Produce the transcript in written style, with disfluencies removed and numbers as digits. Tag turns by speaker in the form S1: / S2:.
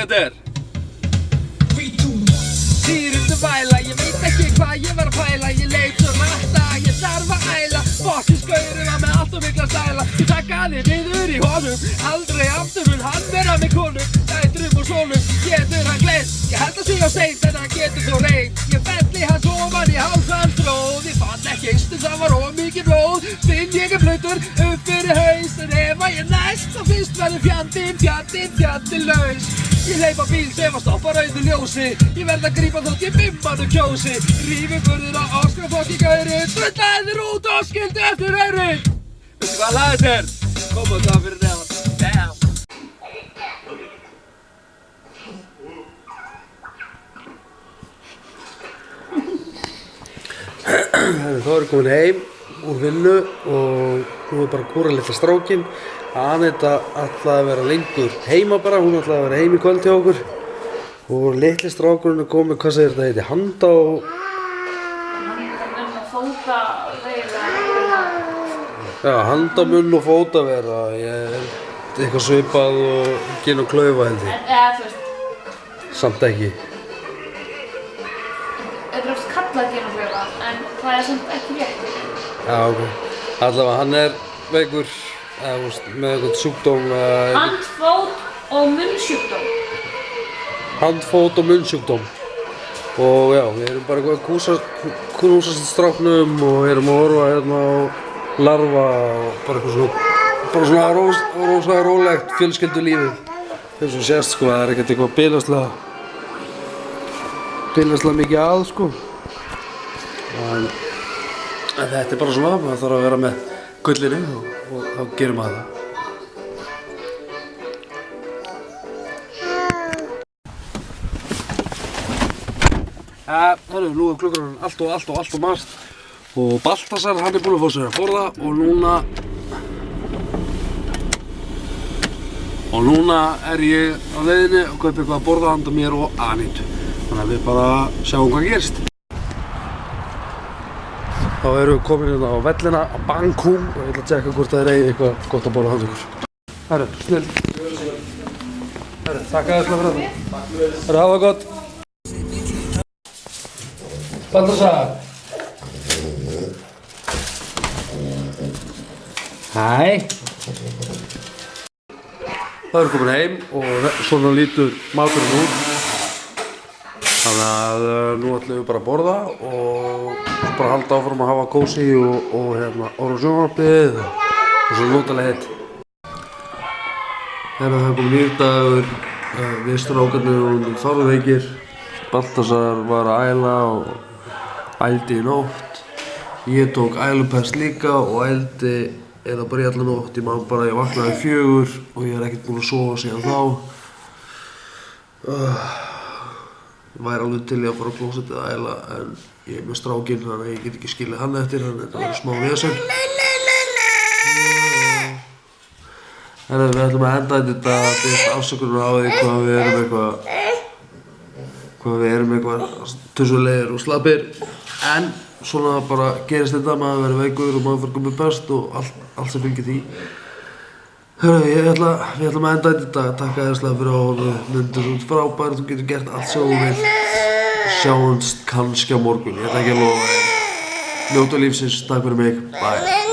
S1: þetta Týrundu væla, ég veit ekki hvað ég var að pæla Ég leit svo matta, ég þarf að æla Fokkin skaurum var með allt og mikla stæla Ég takkaði niður í honum Aldrei aftur mun hann vera með konum Dætrum og sonum, getur hann gleymt Ég held að sig á seint en hann getur þó reynt Ég felli hans ofan í háls hans tróð Ég fann ekki eistu, það var mikið blóð Finn ég blautur upp fyrir haus En ef að ég næst, þá fyrst verður fjandinn laus Ég hleyp á bíl sem að stoppa rauðu ljósi Ég verð að grípa þótt ég bimman og kjósi Rífi burður á Óskar fokki gauri Drullaði þér út og skildi eftir aurin Veistu hvað lag þetta Koma það fyrir neðan Damn
S2: Þá erum við komin heim úr vinnu og nú bara að kúra litla strákinn Aneta ætlaði að vera lengur heima bara, hún ætlaði að vera heim í kvöld hjá okkur og litli strákurinn er komið, hvað segir þetta heiti? Handa og...
S3: Fótavera
S2: Já, handamunn og fótavera, ég er eitthvað svipað og ginn og klaufa held ég
S3: Eða þú veist
S2: Samt ekki
S3: Þetta er oft kallað ginn og klaufa en það er samt ekki rétt
S2: Já, ok Allavega, hann er veikur með eitthvað sjúkdóm
S3: Handfót og munnsjúkdóm
S2: Handfót og munnsjúkdóm og já, við erum bara eitthvað að knúsast stráknum og erum að horfa hérna á larva og bara svona rosa rólegt fjölskyldulífið eins og sést sko, það er ekkert eitthvað bilaslega mikið að sko en þetta er bara svona, maður þarf að vera með gullinu og þá gerum maður það Hörru, nú er klukkan allt og margt og Baltasar, hann er búinn að fá sér að borða og núna er ég á leiðinni og kaupi eitthvað að borða handa mér og Anitu þannig að við bara sjáum hvað gerist Þá erum við komin hérna á vellina á Bangkok og ég ætla að tjekka hvort það er eitthvað gott að borða handa ykkur Herru, snill Herru, takk aðeins fyrir þetta Herru, hafa það gott Baltasar Hæ Það erum komin heim og svona lítur maturinn út Þannig að nú ætlum við bara að borða og bara halda áfram að hafa kósí og hérna orða sjónvarpið og svo notalega heitt Hérna það er komin nýr dagur við strákarnir og þorðveikir Baltasar var að æla og ældi í nótt Ég tók ælupest líka og ældi eða bara í alla nótt ég vaknaði 4 og ég er ekkert búinn að sofa síðan þá Ég væri alveg til í að fara á klósettið að æla en ég er með strákinn þannig að ég get ekki skilið hann eftir þannig að þetta verður smá vesen Þannig að við ætlum að enda þetta biðst afsökunar á því hvað við erum eitthvað tussulegir og slappir en svona bara gerist þetta maður verður veikur og maður fyrir komið best og allt sem fylgir því Hörru, við ætlum að enda þetta takk aðeinslega fyrir að horfa myndir út frábær þú getur gert allt sem þú vilt sjáumst kannski á morgun ég ætla ekki að lofa þér njóta lífsins, takk fyrir mig, bye